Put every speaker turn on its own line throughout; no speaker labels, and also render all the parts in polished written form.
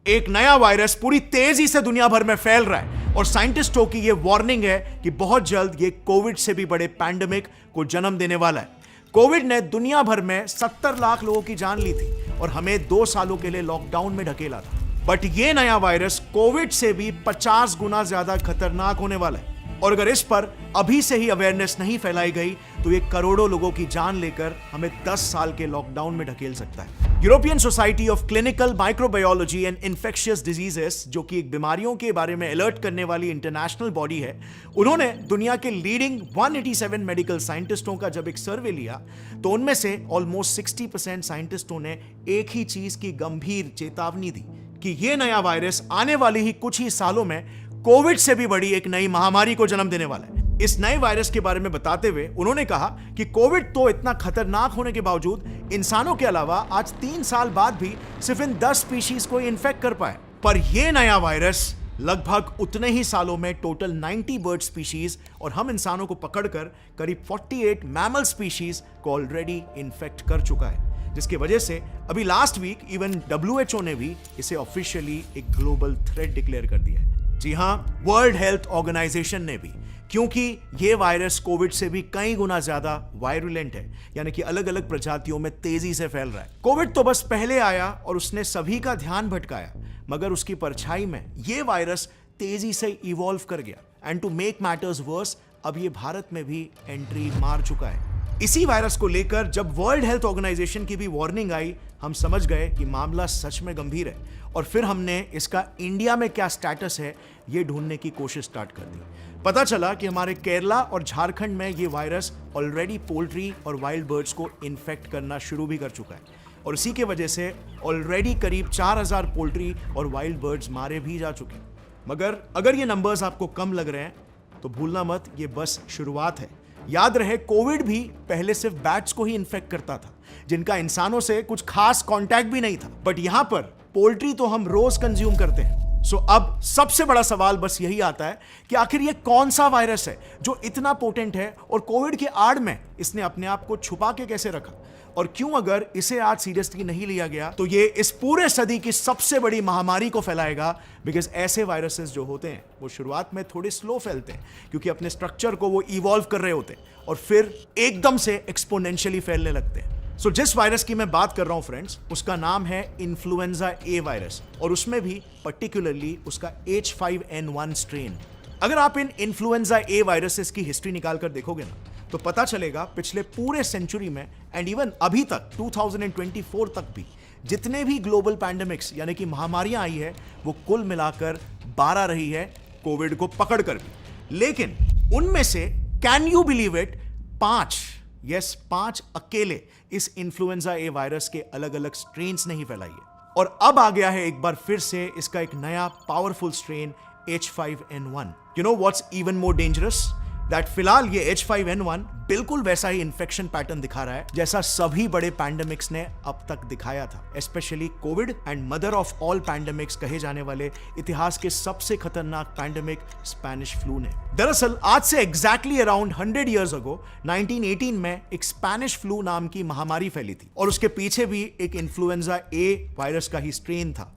एक नया वायरस पूरी तेजी से दुनिया भर में फैल रहा है और साइंटिस्टों की यह वार्निंग है कि बहुत जल्द ये कोविड से भी बड़े पैंडेमिक को जन्म देने वाला है। कोविड ने दुनिया भर में 70 लाख लोगों की जान ली थी और हमें 2 सालों के लिए लॉकडाउन में ढकेला था। बट ये नया वायरस कोविड से भी 50 गुना ज्यादा खतरनाक होने वाला है और अगर इस पर अभी से ही अवेयरनेस नहीं फैलाई गई तो ये करोड़ों लोगों की जान लेकर हमें 10 साल के लॉकडाउन में ढकेल सकता है। European society of clinical microbiology and infectious diseases, जो कि एक बीमारियों के बारे में अलर्ट करने वाली इंटरनेशनल बॉडी है, उन्होंने दुनिया के लीडिंग 187 मेडिकल साइंटिस्टों का जब एक सर्वे लिया तो उनमें से ऑलमोस्ट 60% साइंटिस्टों ने एक ही चीज की गंभीर चेतावनी दी कि यह नया वायरस आने वाली ही कुछ ही सालों में कोविड से भी बड़ी एक नई महामारी को जन्म देने वाला है। इस नए वायरस के बारे में बताते हुए उन्होंने कहा कि कोविड तो इतना खतरनाक होने के बावजूद इंसानों के अलावा आज 3 साल बाद भी सिर्फ इन 10 स्पीशीज को इन्फेक्ट कर पाए, पर यह नया वायरस लगभग उतने ही सालों में टोटल 90 बर्ड स्पीशीज और हम इंसानों को पकड़कर करीब 48 मैमल स्पीशीज को ऑलरेडी इन्फेक्ट कर चुका है, जिसकी वजह से अभी लास्ट वीक इवन WHO ने भी इसे ऑफिशियली एक ग्लोबल थ्रेट डिक्लेयर कर दिया है। जी हां, वर्ल्ड हेल्थ ऑर्गेनाइजेशन ने भी, क्योंकि यह वायरस कोविड से भी कई गुना ज्यादा वायरुलेंट है, यानी कि अलग अलग प्रजातियों में तेजी से फैल रहा है। कोविड तो बस पहले आया और उसने सभी का ध्यान भटकाया, मगर उसकी परछाई में यह वायरस तेजी से इवॉल्व कर गया and to make matters worse अब यह भारत में भी एंट्री मार चुका है। इसी वायरस को लेकर जब वर्ल्ड हेल्थ ऑर्गेनाइजेशन की भी वार्निंग आई, हम समझ गए कि मामला सच में गंभीर है और फिर हमने इसका इंडिया में क्या स्टेटस है ये ढूंढने की कोशिश स्टार्ट कर दी। पता चला कि हमारे केरला और झारखंड में ये वायरस ऑलरेडी पोल्ट्री और वाइल्ड बर्ड्स को इन्फेक्ट करना शुरू भी कर चुका है और इसी के वजह से ऑलरेडी करीब 4000 पोल्ट्री और वाइल्ड बर्ड्स मारे भी जा चुके हैं। मगर अगर ये नंबर्स आपको कम लग रहे हैं तो भूलना मत, ये बस शुरुआत है। याद रहे, कोविड भी पहले सिर्फ बैट्स को ही इन्फेक्ट करता था, जिनका इंसानों से कुछ खास कांटेक्ट भी नहीं था, बट यहां पर पोल्ट्री तो हम रोज कंज्यूम करते हैं। सो अब सबसे बड़ा सवाल बस यही आता है कि आखिर ये कौन सा वायरस है जो इतना पोटेंट है और कोविड के आड़ में इसने अपने आप को छुपा के कैसे रखा, और क्यों अगर इसे आज सीरियसली नहीं लिया गया तो ये इस पूरे सदी की सबसे बड़ी महामारी को फैलाएगा। बिकॉज ऐसे वायरसेस जो होते हैं वो शुरुआत में थोड़े स्लो फैलते हैं क्योंकि अपने स्ट्रक्चर को वो इवॉल्व कर रहे होते हैं और फिर एकदम से एक्सपोनेंशियली फैलने लगते हैं। सो जिस वायरस की मैं बात कर रहा हूं फ्रेंड्स, उसका नाम है इन्फ्लुएंजा ए वायरस और उसमें भी पर्टिकुलरली उसका H5N1 स्ट्रेन। अगर आप इन इन्फ्लुएंजा ए वायरसेस की हिस्ट्री निकाल कर देखोगे ना तो पता चलेगा पिछले पूरे सेंचुरी में एंड इवन अभी तक 2024 तक भी जितने भी ग्लोबल पैंडेमिक्स यानी कि महामारियां आई है वो कुल मिलाकर 12 रही है कोविड को पकड़कर भी। लेकिन उनमें से कैन यू बिलीव इट 5 अकेले इस इन्फ्लुएंजा ए वायरस के अलग अलग स्ट्रेन्स ने ही फैलाई है और अब आ गया है एक बार फिर से इसका एक नया powerful strain H5N1। You know what's even more dangerous? That फिलहाल ये H5N1 बिल्कुल वैसा ही इन्फेक्शन पैटर्न दिखा रहा है जैसा सभी बड़े पैंडेमिक्स ने अब तक दिखाया था, specially Covid and mother of all pandemics कहे जाने वाले इतिहास के सबसे खतरनाक पैंडेमिक स्पेनिश फ्लू ने। दरअसल आज से एग्जैक्टली अराउंड 100 इयर्स अगो 1918 में एक स्पेनिश फ्लू नाम की महामारी फैली थी और उसके पीछे भी एक इन्फ्लुएंजा ए वायरस का ही स्ट्रेन था।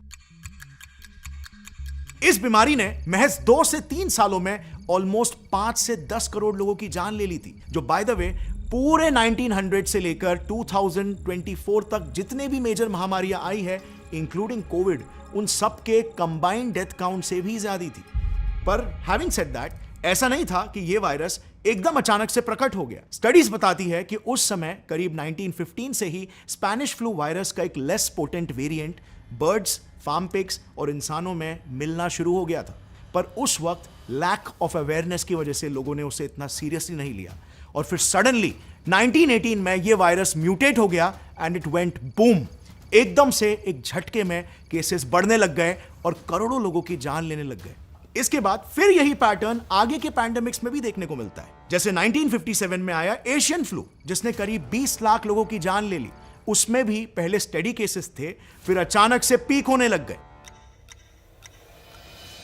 इस बीमारी ने महज 2 से 3 सालों में ऑलमोस्ट 5 से 10 करोड़ लोगों की जान ले ली थी, जो बाय द वे पूरे 1900 से लेकर 2024 तक जितने भी मेजर महामारियां आई है इंक्लूडिंग कोविड, उन सब के कंबाइंड डेथ काउंट से भी ज्यादा थी। पर हैविंग सेड दैट, ऐसा नहीं था कि यह वायरस एकदम अचानक से प्रकट हो गया। स्टडीज बताती है कि उस समय करीब 1915 से ही स्पेनिश फ्लू वायरस का एक less potent variant birds, farm pigs और इंसानों में मिलना शुरू हो गया था, पर उस वक्त लैक ऑफ अवेयरनेस की वजह से लोगों ने उसे इतना सीरियसली नहीं लिया और फिर सडनली 1918 में यह वायरस म्यूटेट हो गया एंड इट वेंट बूम। एकदम से एक झटके में केसेस बढ़ने लग गए और करोड़ों लोगों की जान लेने लग गए। इसके बाद फिर यही पैटर्न आगे के पैंडेमिक्स में भी देखने को मिलता है, जैसे 1957 में आया एशियन फ्लू जिसने करीब 20 लाख लोगों की जान ले ली। उसमें भी पहले स्टेडी केसेस थे, फिर अचानक से पीक होने लग गए।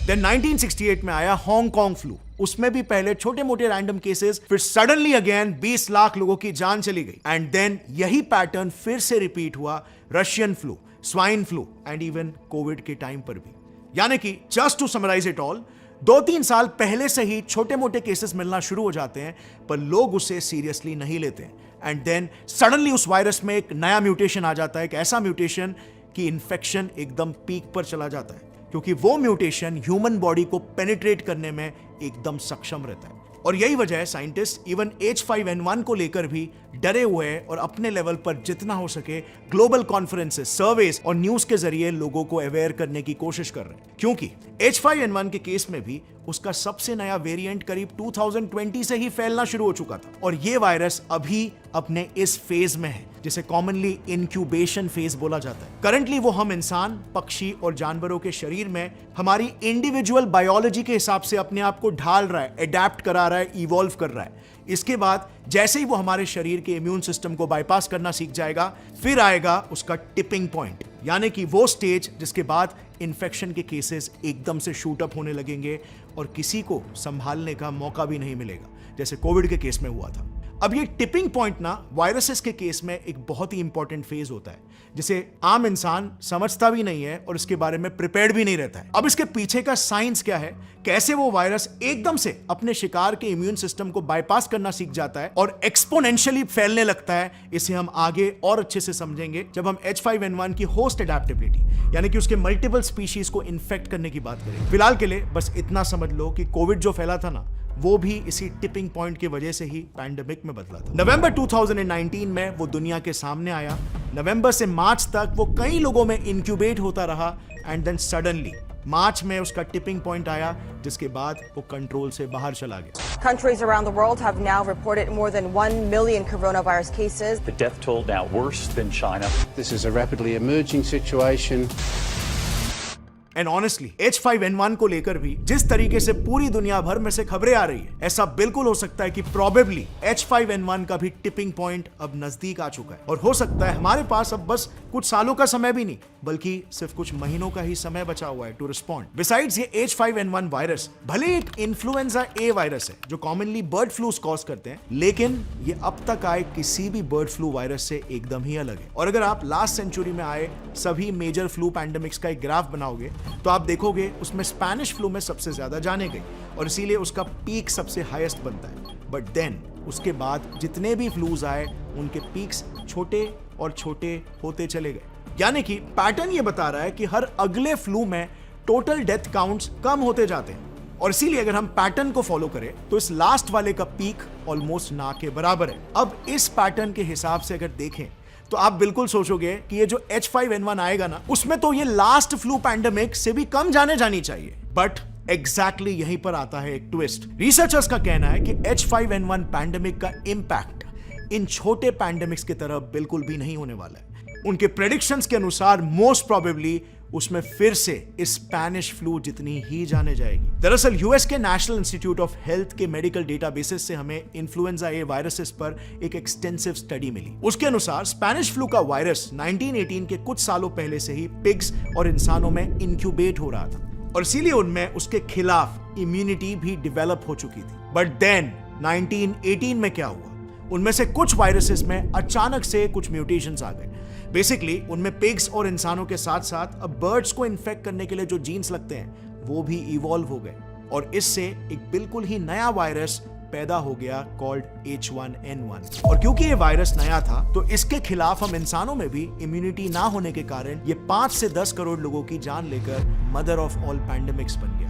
देन 1968 में आया हांगकांग फ्लू, उसमें भी पहले छोटे मोटे रैंडम केसेस, फिर सडनली अगेन 20 लाख लोगों की जान चली गई। एंड देन यही पैटर्न फिर से रिपीट हुआ Russian flu, swine flu and even COVID के टाइम पर भी। यानी कि just to summarise it all, 2-3 साल पहले से ही छोटे मोटे केसेस मिलना शुरू हो जाते हैं, पर लोग उसे सीरियसली नहीं लेते हैं। एंड देन सडनली उस वायरस में एक नया म्यूटेशन आ जाता है, एक ऐसा म्यूटेशन कि इन्फेक्शन एकदम पीक पर चला जाता है, क्योंकि वो म्यूटेशन ह्यूमन बॉडी को पेनिट्रेट करने में एकदम सक्षम रहता है। और यही वजह है साइंटिस्ट इवन H5N1 को लेकर भी डरे हुए हैं और अपने लेवल पर जितना हो सके ग्लोबल कॉन्फ्रेंसेस, सर्वेस और न्यूज के जरिए लोगों को अवेयर करने की कोशिश कर रहे हैं, क्योंकि H5N1 के केस में भी उसका सबसे नया वेरिएंट करीब 2020 से ही फैलना शुरू हो चुका था। और ये वायरस अभी अपने इस फेज में है जिसे कॉमनली इंक्यूबेशन फेज बोला जाता है। करंटली वो हम इंसान, पक्षी और जानवरों के शरीर में हमारी इंडिविजुअल बायोलॉजी के हिसाब से अपने आप को ढाल रहा है, अडेप्ट करा रहा है, इवॉल्व कर रहा है। इसके बाद जैसे ही वो हमारे शरीर के इम्यून सिस्टम को बाईपास करना सीख जाएगा, फिर आएगा उसका टिपिंग पॉइंट, यानी कि वो स्टेज जिसके बाद इन्फेक्शन के केसेस एकदम से शूट अप होने लगेंगे और किसी को संभालने का मौका भी नहीं मिलेगा, जैसे कोविड के केस में हुआ था। अब ये टिपिंग पॉइंट ना वायरसेस के केस में एक बहुत ही इंपॉर्टेंट फेज होता है, जिसे आम इंसान समझता भी नहीं है और इसके बारे में प्रिपेयर्ड भी नहीं रहता है। अब इसके पीछे का साइंस क्या है, कैसे वो वायरस एकदम से अपने शिकार के इम्यून सिस्टम को बाईपास करना सीख जाता है और एक्सपोनेंशियली फैलने लगता है, इसे हम आगे और अच्छे से समझेंगे जब हम H5N1 की होस्ट एडेप्टेबिलिटी यानी कि उसके मल्टीपल स्पीशीज को इन्फेक्ट करने की बात करेंगे। फिलहाल के लिए बस इतना समझ लो कि कोविड जो फैला था ना, वो भी इसी टिपिंग पॉइंट की वजह से ही पैंडेमिक में बदला था। नवंबर 2019 में वो दुनिया के सामने आया। नवंबर से मार्च तक वो कई लोगों में इंक्यूबेट होता रहा एंड देन सडनली मार्च में उसका टिपिंग पॉइंट आया, जिसके बाद वो कंट्रोल से बाहर चला गया।
Countries around the world have now reported more than 1 million coronavirus cases.
The death toll now worse than China.
This is a rapidly emerging situation.
And honestly H5N1 को लेकर भी जिस तरीके से पूरी दुनिया भर में से खबरें आ रही है, ऐसा बिल्कुल हो सकता है कि प्रोबेबली H5N1 का भी टिपिंग पॉइंट अब नजदीक आ चुका है। और हो सकता है हमारे पास अब बस कुछ सालों का समय भी नहीं, बल्कि सिर्फ कुछ महीनों का ही समय बचा हुआ है टू रिस्पॉन्ड। बिसाइड्स ये H5N1 वायरस भले एक इन्फ्लुएंजा ए वायरस है जो कॉमनली बर्ड फ्लू कॉज करते हैं, लेकिन ये अब तक आए किसी भी बर्ड फ्लू वायरस से एकदम ही अलग है। और अगर आप लास्ट सेंचुरी में आए सभी मेजर फ्लू पैंडेमिक्स का एक ग्राफ बनाओगे तो आप देखोगे उसमें स्पैनिश फ्लू में सबसे ज्यादा जाने गई और इसीलिए उसका पीक सबसे हाईएस्ट बनता है। बट देन उसके बाद जितने भी फ्लूज आए उनके पीक्स छोटे और छोटे होते चले गए। यानी कि पैटर्न ये बता रहा है कि हर अगले फ्लू में टोटल डेथ काउंट्स कम होते जाते हैं। और इसीलिए अगर हम पैटर्न को फॉलो करें तो इस लास्ट वाले का पीक ऑलमोस्ट ना के बराबर है। अब इस पैटर्न के हिसाब से अगर देखें तो आप बिल्कुल सोचोगे कि ये जो H5N1 आएगा ना, उसमें तो ये लास्ट फ्लू पैंडेमिक से भी कम जानी चाहिए। बट एग्जैक्टली यहीं पर आता है एक ट्विस्ट। रिसर्चर्स का कहना है कि H5N1 पैंडेमिक का इंपैक्ट इन छोटे पैंडेमिक्स की तरह बिल्कुल भी नहीं होने वाला है। उनके प्रेडिक्शंस के अनुसार मोस्ट प्रोबेबली उसमें फिर से स्पैनिश फ्लू जितनी ही जाने जाएगी। दरअसल यूएस के नेशनल इंस्टीट्यूट ऑफ हेल्थ के मेडिकल डेटाबेसेस से हमें इन्फ्लुएंजा ए वायरसेस पर एक एक्सटेंसिव स्टडी मिली। उसके अनुसार स्पैनिश फ्लू का वायरस 1918 के कुछ सालों पहले से ही पिग्स और इंसानों में इंक्यूबेट हो रहा था और इसीलिए उनमें उसके खिलाफ इम्यूनिटी भी डेवलप हो चुकी थी। बट देन 1918 में क्या हुआ, उनमें से कुछ वायरसेस में अचानक से कुछ म्यूटेशंस आ गए। बेसिकली उनमें पिग्स और इंसानों के साथ साथ अब बर्ड्स को इन्फेक्ट करने के लिए जो जीन्स लगते हैं वो भी इवॉल्व हो गए और इससे एक बिल्कुल ही नया वायरस पैदा हो गया कॉल्ड H1N1। और क्योंकि ये वायरस नया था तो इसके खिलाफ हम इंसानों में भी इम्यूनिटी ना होने के कारण ये 5 से 10 करोड़ लोगों की जान लेकर मदर ऑफ ऑल पैंडेमिक्स बन गया।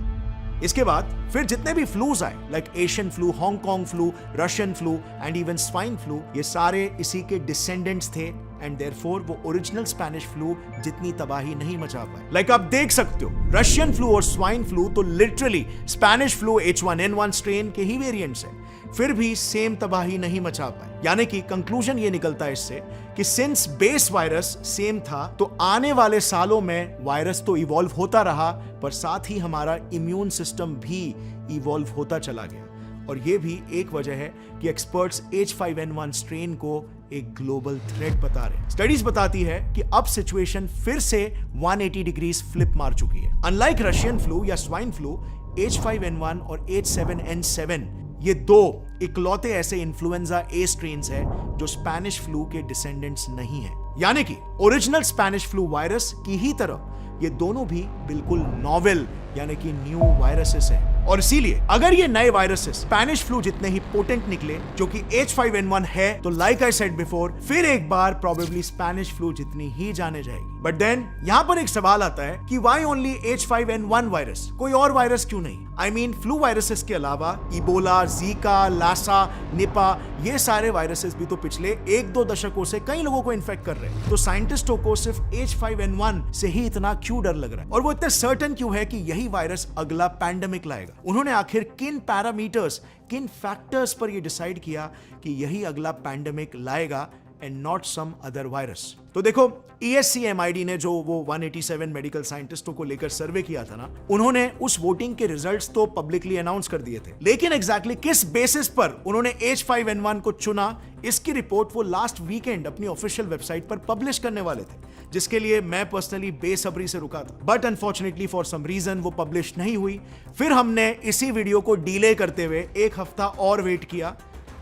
इसके बाद फिर जितने भी फ्लूज आए like Asian flu, Hong Kong flu, Russian flu and even swine flu, ये सारे इसी के डिसेंडेंट्स थे एंड देयरफॉर वो ओरिजिनल स्पैनिश फ्लू जितनी तबाही नहीं मचा पाए। लाइक आप देख सकते हो रशियन फ्लू और स्वाइन फ्लू तो literally Spanish flu H1N1 strain के ही वेरिएंट्स हैं, फिर भी सेम तबाही नहीं मचा पाए। यानी कि कंक्लूजन ये निकलता है इससे कि सिंस बेस वायरस सेम था तो आने वाले सालों में वायरस तो इवॉल्व होता रहा पर साथ ही हमारा इम्यून सिस्टम भी इवॉल्व होता चला गया। और ये भी एक वजह है कि एक्सपर्ट्स H5N1 स्ट्रेन को एक ग्लोबल थ्रेट बता रहे हैं। स्टडीज बताती है कि अब सिचुएशन फिर से 180 डिग्रीज फ्लिप मार चुकी है। अनलाइक रशियन फ्लू या स्वाइन फ्लू, H5N1 और H7N7 ये दो इकलौते ऐसे इन्फ्लुएंजा ए स्ट्रेन्स है जो स्पेनिश फ्लू के डिसेंडेंट्स नहीं है, यानी कि ओरिजिनल स्पेनिश फ्लू वायरस की ही तरह ये दोनों भी बिल्कुल नॉवेल यानी कि न्यू वायरसेस हैं। और इसीलिए अगर ये नए वायरसेस स्पेनिश फ्लू जितने ही पोटेंट निकले जो कि H5N1 है, तो लाइक आई सेड बिफोर, फिर एक बार प्रोबेबली स्पेनिश फ्लू जितनी ही जाने जाएगी। बट देन यहां पर एक सवाल आता है कि व्हाई ओनली H5N1 वायरस, कोई और वायरस क्यों नहीं? आई मीन फ्लू वायरसेस के अलावा इबोला, जीका, लासा, निपा, ये सारे वायरसेस भी तो पिछले 1-2 दशकों से कई लोगों को इन्फेक्ट कर रहे हैं। तो साइंटिस्टों को सिर्फ H5N1 से ही इतना क्यों डर लग रहा है, और वो इतने सर्टेन क्यों है कि यही वायरस अगला पैंडेमिक लाएगा? उन्होंने आखिर किन पैरामीटर्स, किन फैक्टर्स पर यह डिसाइड किया कि यही अगला पैंडेमिक लाएगा and not some other virus? तो देखो, ESCMID ने जो वो 187 मेडिकल साइंटिस्टों को लेकर सर्वे किया था ना, उन्होंने उस वोटिंग के रिजल्ट्स तो पब्लिकली अनाउंस कर दिए थे, लेकिन एग्जैक्टली किस बेसिस पर उन्होंने H5N1 को चुना, इसकी रिपोर्ट वो लास्ट वीकेंड अपनी ऑफिशियल वेबसाइट पर पब्लिश करने वाले थे, जिसके लिए मैं पर्सनली बेसब्री से रुका था। But unfortunately for some reason वो पब्लिश नहीं हुई। फिर हमने इसी वीडियो को डिले करते हुए 1 हफ्ता और वेट किया,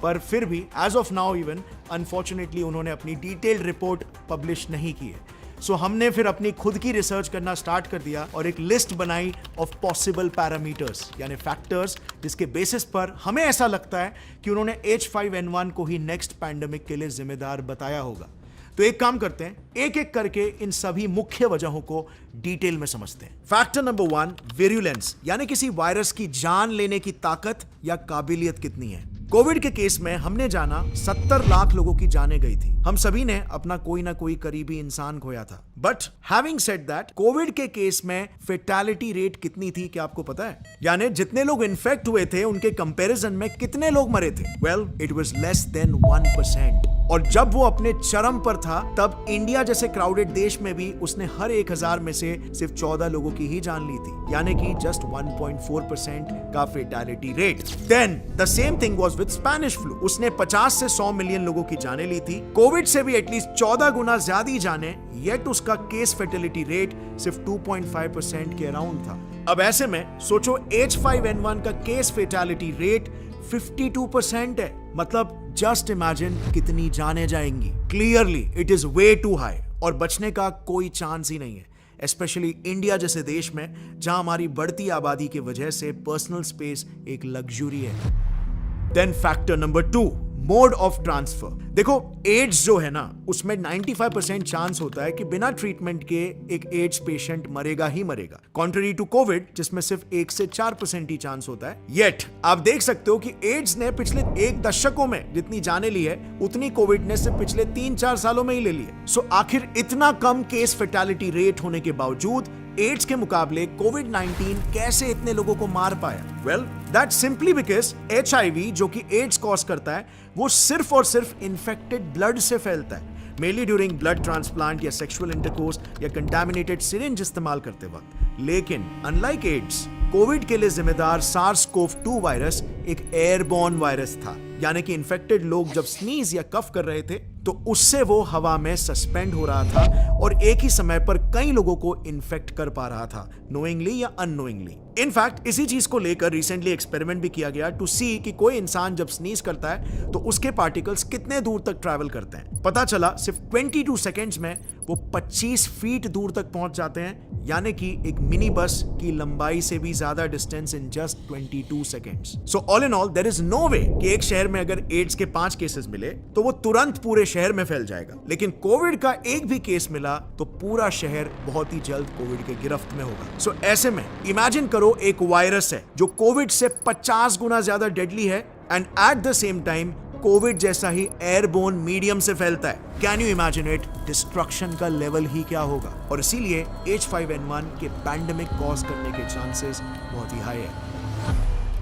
पर फिर भी as of now even unfortunately उन्होंने अपनी डिटेल्ड रिपोर्ट पब्लिश नहीं की है। सो हमने फिर अपनी खुद की रिसर्च करना स्टार्ट कर दिया और एक लिस्ट बनाई ऑफ पॉसिबल पैरामीटर्स, यानी फैक्टर्स, जिसके बेसिस पर हमें ऐसा लगता है कि उन्होंने H5N1 को ही नेक्स्ट पैंडेमिक के लिए जिम्मेदार बताया होगा। तो एक काम करते हैं, एक एक करके इन सभी मुख्य वजहों को डिटेल में समझते हैं। फैक्टर नंबर 1, विरुलेंस, यानी किसी वायरस की जान लेने की ताकत या काबिलियत कितनी है। कोविड के केस में हमने जाना 70 लाख लोगों की जानें गई थी। हम सभी ने अपना कोई ना कोई करीबी इंसान खोया था। But having said that, Covid के केस में फेटालिटी रेट कितनी थी, क्या आपको पता है? यानी जितने लोग इन्फेक्ट हुए थे उनके कंपैरिजन में कितने लोग मरे थे? Well, it was less than 1%। और जब वो अपने चरम पर था, तब इंडिया जैसे क्राउडेड देश में भी उसने हर 1000 में से सिर्फ 14 लोगों की ही जान ली थी, यानी कि जस्ट 1.4% का fatality rate. Then the same thing was with Spanish flu. उसने 50 से 100 मिलियन लोगों की जानें ली थी, कोविड से भी एटलीस्ट 14 गुना ज्यादा जाने, येट उसका केस फेटेलिटी रेट सिर्फ 2.5% के अराउंड था। अब ऐसे में सोचो, H5N1 का केस फेटालिटी रेट 52% है, मतलब जस्ट इमेजिन कितनी जाने जाएंगी। Clearly it is way too high और बचने का कोई चांस ही नहीं है, स्पेशली इंडिया जैसे देश में जहां हमारी बढ़ती आबादी की वजह से पर्सनल स्पेस एक लग्जरी है। Then factor number 2, mode of transfer. देखो, एड्स जो है ना, उसमें 95% चांस होता है कि बिना ट्रीटमेंट के एक एड्स पेशेंट मरेगा ही मरेगा, कॉन्ट्ररी टू कोविड जिसमें सिर्फ 1 से 4% ही चांस होता है। येट आप देख सकते हो कि एड्स ने पिछले 1 दशकों में जितनी जाने ली है, उतनी कोविड ने सिर्फ पिछले 3-4 सालों में ही ले ली है। सो आखिर इतना कम केस फेटालिटी रेट होने के बावजूद एड्स के मुकाबले कोविड-19 कैसे इतने लोगों को मार पाया? Well, that's simply because HIV, जो कि एड्स कॉज करता है, वो सिर्फ और सिर्फ इन्फेक्टेड ब्लड से फैलता है, मेनली ड्यूरिंग ब्लड ट्रांसप्लांट या सेक्सुअल इंटरकोर्स या कंटामिनेटेड सिरिंज इस्तेमाल करते वक्त। लेकिन अनलाइक एड्स, कोविड के लिए जिम्मेदार SARS-CoV-2 वायरस एक एयरबॉर्न वायरस था, यानी कि इन्फेक्टेड लोग जब स्नीज या कफ कर रहे थे तो उससे वो हवा में सस्पेंड हो रहा था और एक ही समय पर कई लोगों को इन्फेक्ट कर पा रहा था, नोइंगली या अननोइंगली। इनफैक्ट इसी चीज को लेकर रिसेंटली एक्सपेरिमेंट भी किया गया टू सी कि कोई इंसान जब स्नीज करता है तो उसके पार्टिकल्स कितने दूर तक ट्रैवल करते हैं। पता चला सिर्फ 22 सेकेंड्स में वो 25 फीट दूर तक पहुंच जाते हैं, यानी कि एक मिनी बस की लंबाई से भी ज्यादा distance in just 22 seconds. So all in all there is no way कि एक शहर में अगर एड्स के 5 केसेस मिले तो वो तुरंत पूरे शहर में फैल जाएगा, लेकिन कोविड का एक भी केस मिला तो पूरा शहर बहुत ही जल्द कोविड के गिरफ्त में होगा। सो ऐसे में इमेजिन करो, एक वायरस है जो कोविड से 50 गुना ज्यादा डेडली है and at the same time Covid जैसा ही एयरबोर्न मीडियम से फैलता है। Can you imagine it? Destruction का लेवल ही क्या होगा। और इसीलिए H5N1 के पैंडेमिक कॉज करने के चांसेस बहुत ही हाई है।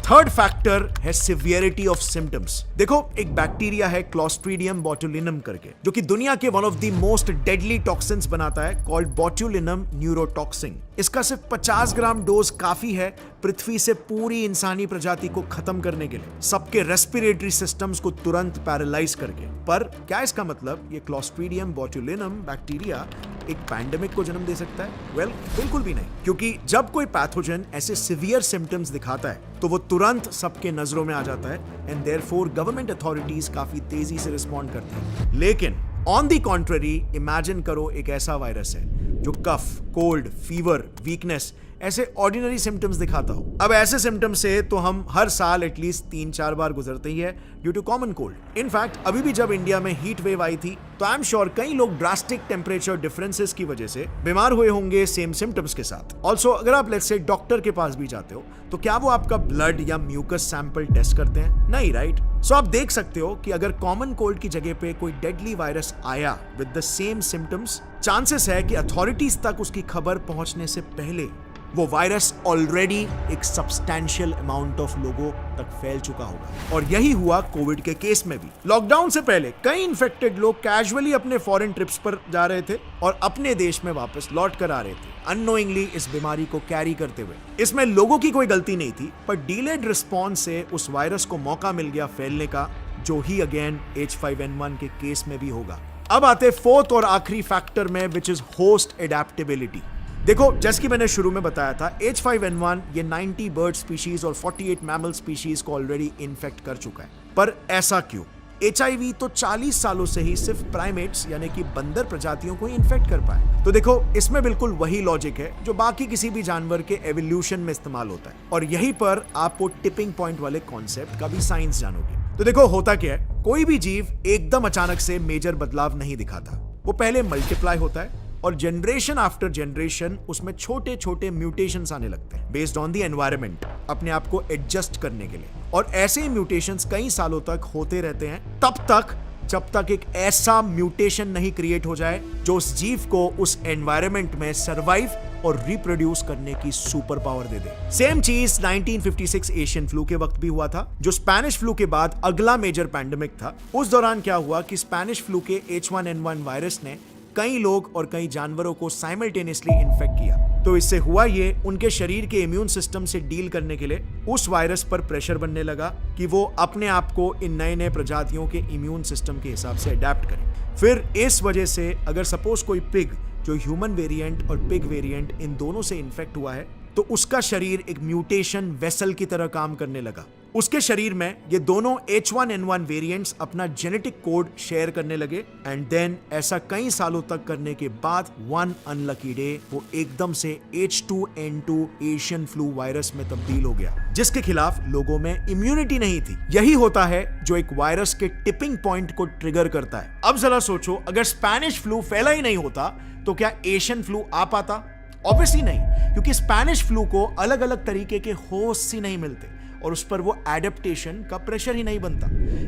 थर्ड फैक्टर है सिवियरिटी ऑफ सिम्टम्स। देखो, एक बैक्टीरिया है क्लोस्ट्रीडियम बोटुलिनम करके, जो कि दुनिया के one of the most deadly toxins बनाता है, कॉल्ड बोटुलिनम न्यूरोटॉक्सिन। इसका सिर्फ 50 ग्राम डोज काफी है पृथ्वी से पूरी इंसानी प्रजाति को खत्म करने के लिए, सबके रेस्पिरेटरी सिस्टम्स को तुरंत पैरालाइज करके। पर क्या इसका मतलब ये क्लोस्ट्रीडियम बोटुलिनम बैक्टीरिया एक पैंडेमिक को जन्म दे सकता है? वेल, बिल्कुल भी नहीं, क्योंकि जब कोई पैथोजन ऐसे सिवियर सिम्टम्स दिखाता है तो वो तुरंत सबके नजरों में आ जाता है एंड देयरफॉर गवर्नमेंट अथॉरिटीज काफी तेजी से रिस्पॉन्ड करते हैं। लेकिन ऑन दी कॉन्ट्ररी, इमेजिन करो एक ऐसा वायरस है जो कफ, कोल्ड, फीवर, वीकनेस ऐसे ऑर्डिनरी सिम्टम्स दिखाता हो। अब ऐसे सिम्टम्स से तो हम हर साल एटलीस्ट 3-4 बार गुजरते ही है due to common cold. In fact अभी भी जब इंडिया में हीट वेव आई थी तो आई एम श्योर कई लोग ड्रास्टिक टेम्परेचर डिफरेंसेस की वजह से बीमार हुए होंगे सेम सिम्टम्स के साथ। ऑल्सो अगर आप लेट्स से डॉक्टर के पास भी जाते हो तो क्या वो आपका ब्लड या म्यूकस सैंपल टेस्ट करते हैं? नहीं, राइट? सो आप देख सकते हो कि अगर कॉमन कोल्ड की जगह पे कोई डेडली वायरस आया with the same symptoms, chances है कि अथॉरिटीज तक उसकी खबर पहुंचने से पहले वो वायरस ऑलरेडी एक सब्सटैंशियल अमाउंट ऑफ लोगों तक फैल चुका होगा। और यही हुआ कोविड के केस में भी। लॉकडाउन से पहले कई इन्फेक्टेड लोग कैजुअली अपने फॉरेन ट्रिप्स पर जा रहे थे और अपने देश में वापस लौट कर आ रहे थे, अननोइंगली इस बीमारी को कैरी करते हुए। इसमें लोगों की कोई गलती नहीं थी, पर डिलेड रिस्पॉन्स से उस वायरस को मौका मिल गया फैलने का, जो ही अगेन H5N1 के केस में भी होगा। अब आते फोर्थ और आखिरी फैक्टर में, विच इज होस्ट एडेप्टेबिलिटी। देखो, जैसे कि मैंने शुरू में बताया था, H5N1 ये 90 बर्ड स्पीशीज और 48 मैमल स्पीशीज को ऑलरेडी इन्फेक्ट कर चुका है। पर ऐसा क्यों? HIV तो 40 सालों से ही सिर्फ प्राइमेट्स यानी कि बंदर प्रजातियों को ही इन्फेक्ट कर पाए। तो देखो, इसमें बिल्कुल वही लॉजिक है जो बाकी किसी भी जानवर के एवोल्यूशन में इस्तेमाल होता है। और यहीं पर आपको टिपिंग पॉइंट वाले कॉन्सेप्ट का भी साइंस जानोगे। तो देखो, होता क्या है, कोई भी जीव एकदम अचानक से मेजर बदलाव नहीं दिखाता। वो पहले मल्टीप्लाई होता है और जनरेशन आफ्टर जनरेशन उसमें छोटे छोटे म्यूटेशंस आने लगते हैं बेस्ड ऑन द एनवायरनमेंट, अपने आप को एडजस्ट करने के लिए। और ऐसे म्यूटेशंस कई सालों तक होते रहते हैं, तब तक जब तक एक ऐसा म्यूटेशन नहीं क्रिएट हो जाए जो उस जीव को उस एनवायरनमेंट में सरवाइव और रिप्रोड्यूस करने की सुपर पावर दे दे। सेम चीज 1956 एशियन फ्लू के वक्त भी हुआ था, जो स्पेनिश फ्लू के बाद अगला मेजर पैंडेमिक था। उस दौरान क्या हुआ कि स्पेनिश फ्लू के H1N1 वायरस ने कई लोग और कई जानवरों को साइमल्टेनियसली इन्फेक्ट किया। तो इससे हुआ ये, उनके शरीर के इम्यून सिस्टम से डील करने के लिए उस वायरस पर प्रेशर बनने लगा कि वो अपने आप को इन नए नए प्रजातियों के इम्यून सिस्टम के हिसाब से अडेप्ट करे। फिर इस वजह से अगर सपोज कोई पिग जो ह्यूमन वेरिएंट और पिग वेरिएंट इन दोनों से इन्फेक्ट हुआ है, तो उसका शरीर एक म्यूटेशन वेसल की तरह काम करने लगा। उसके शरीर में ये दोनों H1N1 वेरिएंट्स अपना जेनेटिक कोड शेयर करने लगे एंड देन ऐसा कई सालों तक करने के बाद वन अनलकी डे वो एकदम से H2N2 एशियन फ्लू वायरस में तब्दील हो गया, जिसके खिलाफ लोगों में इम्यूनिटी नहीं थी। यही होता है जो एक वायरस के टिपिंग पॉइंट को ट्रिगर करता है। अब जरा सोचो, अगर स्पेनिश फ्लू फैला ही नहीं होता तो क्या एशियन फ्लू आ पाता? ऑब्वियसली नहीं, क्योंकि स्पेनिश फ्लू को अलग अलग तरीके के होस्ट ही नहीं मिलते और उस पर वो एडेप्टेशन का प्रेशर ही नहीं बनता।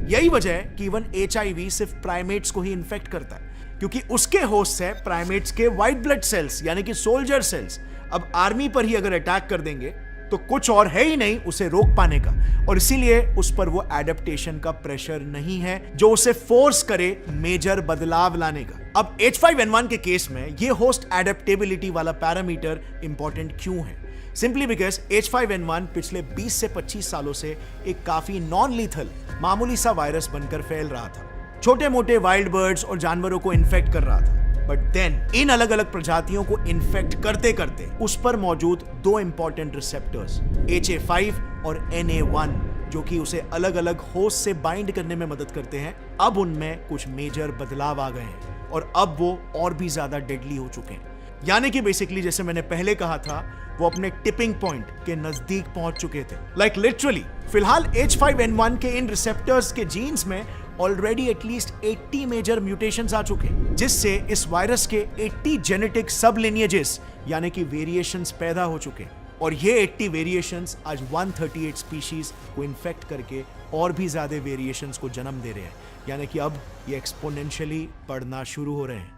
यही वजह है कि इवन HIV सिर्फ प्राइमेट्स को ही इन्फेक्ट करता है, क्योंकि उसके होस्ट है प्राइमेट्स के व्हाइट ब्लड सेल्स यानी कि सोल्जर सेल्स। अब आर्मी पर ही अगर अटैक कर देंगे तो कुछ और है ही नहीं उसे रोक पाने का, और इसीलिए उस पर वो एडेप्टेशन का प्रेशर नहीं है जो उसे फोर्स करे मेजर बदलाव लाने का। अब H5N1 के केस में ये होस्ट एडेप्टेबिलिटी वाला पैरामीटर इंपॉर्टेंट क्यों है? सिंपली बिकॉज H5N1 पिछले 20 से 25 सालों से एक काफी नॉन लीथल मामूली सा वायरस बनकर फैल रहा था, छोटे मोटे वाइल्ड बर्ड्स और जानवरों को इन्फेक्ट कर रहा था। बट देन इन अलग अलग प्रजातियों को इन्फेक्ट करते करते उस पर मौजूद दो इंपॉर्टेंट रिसेप्टर्स HA5 और NA1, जो कि उसे अलग अलग होस्ट से बाइंड करने में मदद करते हैं, अब उनमें कुछ मेजर बदलाव आ गए हैं और अब वो और भी ज्यादा डेडली हो चुके हैं। यानी कि बेसिकली जैसे मैंने पहले कहा था, वो अपने टिपिंग पॉइंट के नजदीक पहुंच चुके थे। लाइक लिटरली फिलहाल H5N1 के इन रिसेप्टर्स के जीन्स में ऑलरेडी एटलीस्ट 80 मेजर म्यूटेशंस आ चुके हैं, जिससे इस वायरस के 80 जेनेटिक सब लिनिएजेस यानी कि वेरिएशंस पैदा हो चुके हैं। और ये 80 वेरिएशंस आज 138 स्पीशीज को इन्फेक्ट करके और भी ज्यादा वेरिएशंस को जन्म दे रहे हैं, यानी कि अब ये एक्सपोनेंशियली बढ़ना शुरू हो रहे हैं।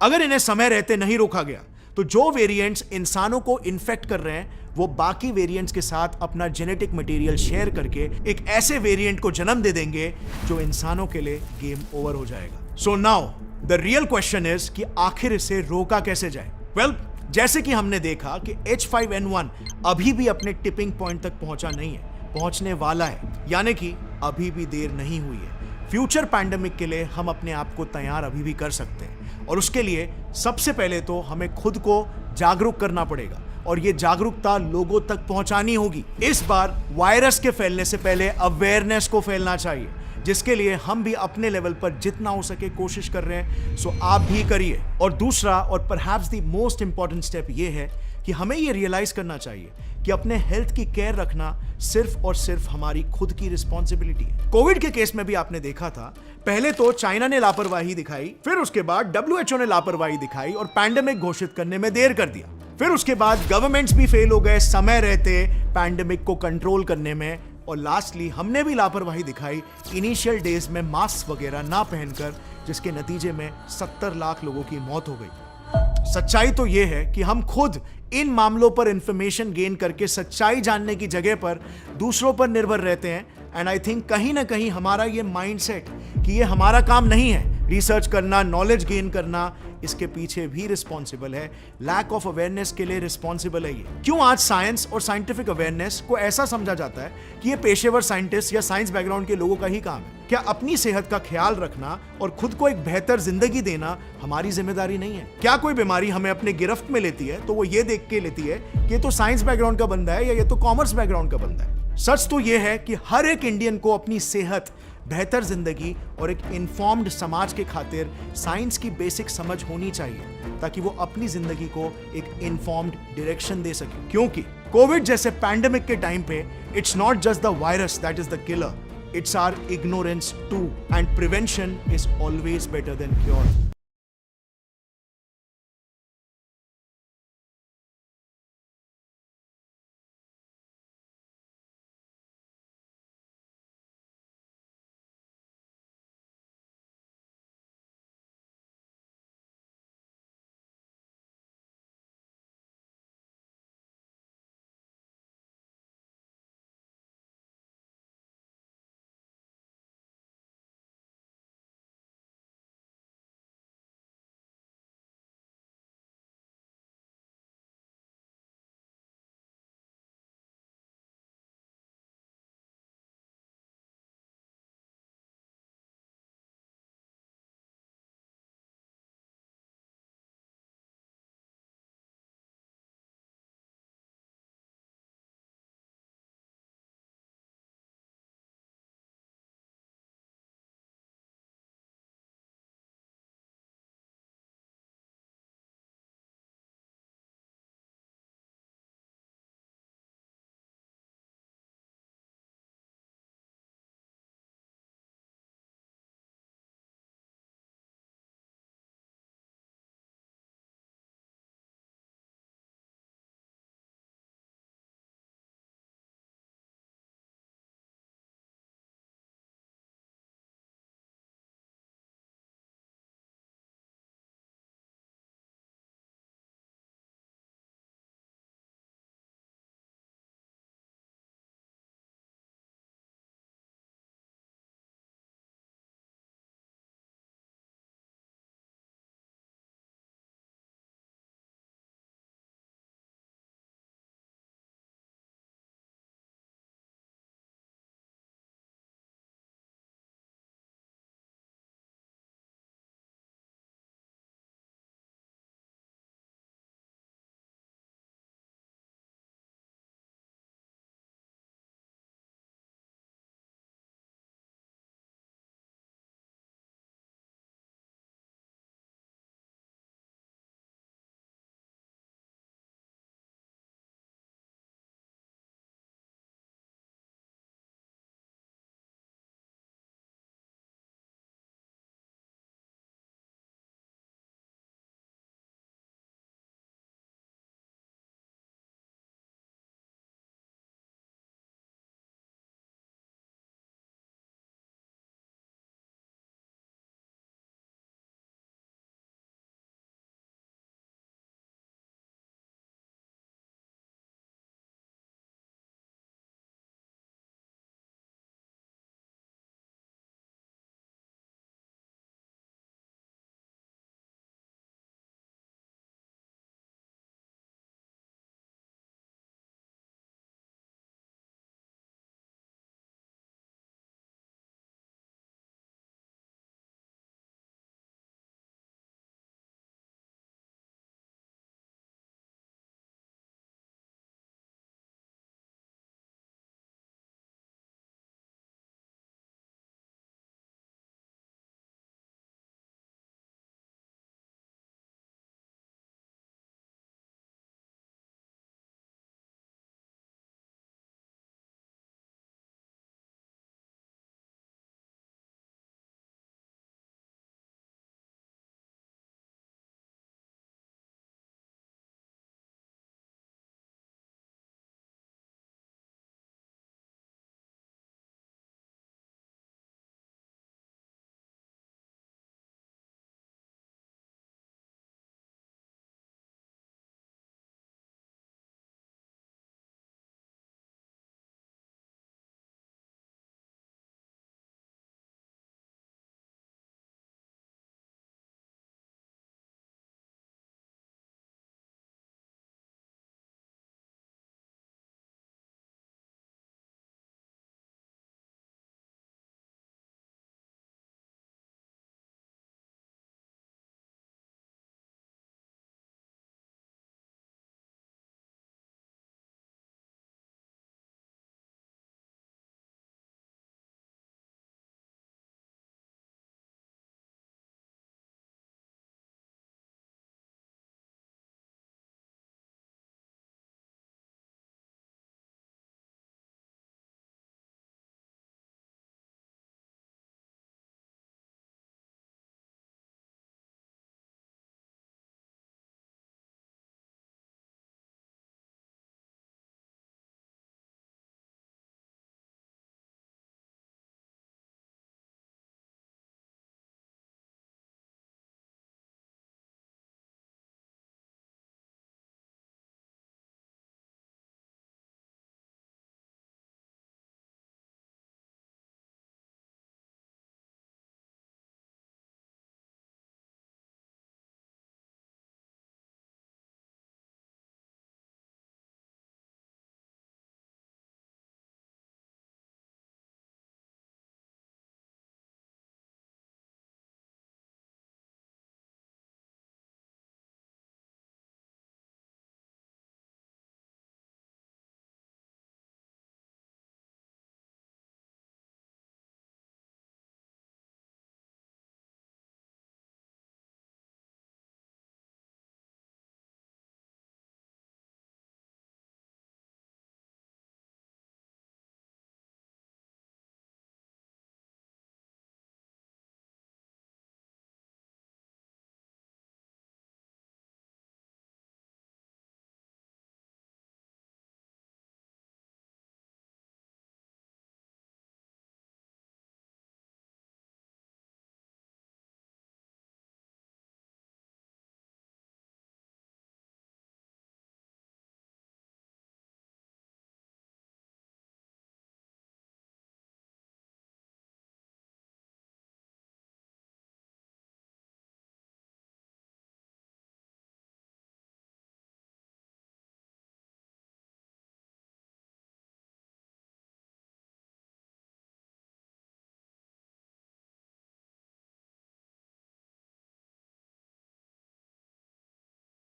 अगर इन्हें समय रहते नहीं रोका गया तो जो वेरिएंट्स इंसानों को इन्फेक्ट कर रहे हैं वो बाकी वेरिएंट्स के साथ अपना जेनेटिक मटेरियल शेयर करके एक ऐसे वेरिएंट को जन्म दे देंगे जो इंसानों के लिए गेम ओवर हो जाएगा। So now the real question is कि आखिर इसे रोका कैसे जाए? वेल, जैसे कि हमने देखा कि H5N1 अभी भी अपने टिपिंग पॉइंट तक पहुंचा नहीं है, पहुंचने वाला है, यानी कि अभी भी देर नहीं हुई है। फ्यूचर पैंडेमिक के लिए हम अपने आप को तैयार अभी भी कर सकते हैं, और उसके लिए सबसे पहले तो हमें खुद को जागरूक करना पड़ेगा और ये जागरूकता लोगों तक पहुंचानी होगी। इस बार वायरस के फैलने से पहले अवेयरनेस को फैलना चाहिए, जिसके लिए हम भी अपने लेवल पर जितना हो सके कोशिश कर रहे हैं, सो आप भी करिए। और दूसरा और perhaps the most important step ये है कि हमें ये रियलाइज करना चाहिए कि अपने हेल्थ की केयर रखना सिर्फ और सिर्फ हमारी खुद की रिस्पॉन्सिबिलिटी है। कोविड के केस में भी आपने देखा था, पहले तो चाइना ने लापरवाही दिखाई, फिर उसके बाद WHO ने लापरवाही दिखाई और पैंडेमिक घोषित करने में देर कर दिया। फिर उसके बाद गवर्नमेंट्स भी फेल हो गए समय रहते पैंडेमिक को कंट्रोल करने में, और लास्टली हमने भी लापरवाही दिखाई इनिशियल डेज में मास्क वगैरह ना पहनकर, जिसके नतीजे में 70 लाख लोगों की मौत हो गई। सच्चाई तो यह है कि हम खुद इन मामलों पर इंफॉर्मेशन गेन करके सच्चाई जानने की जगह पर दूसरों पर निर्भर रहते हैं। एंड आई थिंक कहीं ना कहीं हमारा ये माइंडसेट कि ये हमारा काम नहीं है, रिसर्च करना, नॉलेज गेन करना, इसके पीछे भी रिस्पॉन्सिबल है। लैक ऑफ अवेयरनेस के लिए रिस्पॉन्सिबल है ये। क्यों आज साइंस और साइंटिफिक अवेयरनेस को ऐसा समझा जाता है कि ये पेशेवर साइंटिस्ट या साइंस बैकग्राउंड के लोगों का ही काम है? क्या अपनी सेहत का ख्याल रखना और खुद को एक बेहतर जिंदगी देना हमारी जिम्मेदारी नहीं है? क्या कोई बीमारी हमें अपने गिरफ्त में लेती है तो वो ये देख के लेती है कि ये तो साइंस बैकग्राउंड का बंदा है या ये तो कॉमर्स बैकग्राउंड का बंदा है? सच तो ये है कि हर एक इंडियन को अपनी सेहत, बेहतर जिंदगी और एक इन्फॉर्म्ड समाज के खातिर साइंस की बेसिक समझ होनी चाहिए, ताकि वो अपनी जिंदगी को एक इन्फॉर्म्ड डायरेक्शन दे सके। क्योंकि कोविड जैसे पैंडेमिक के टाइम पे it's not just the virus that is the killer, it's our ignorance too, and prevention is always better than cure.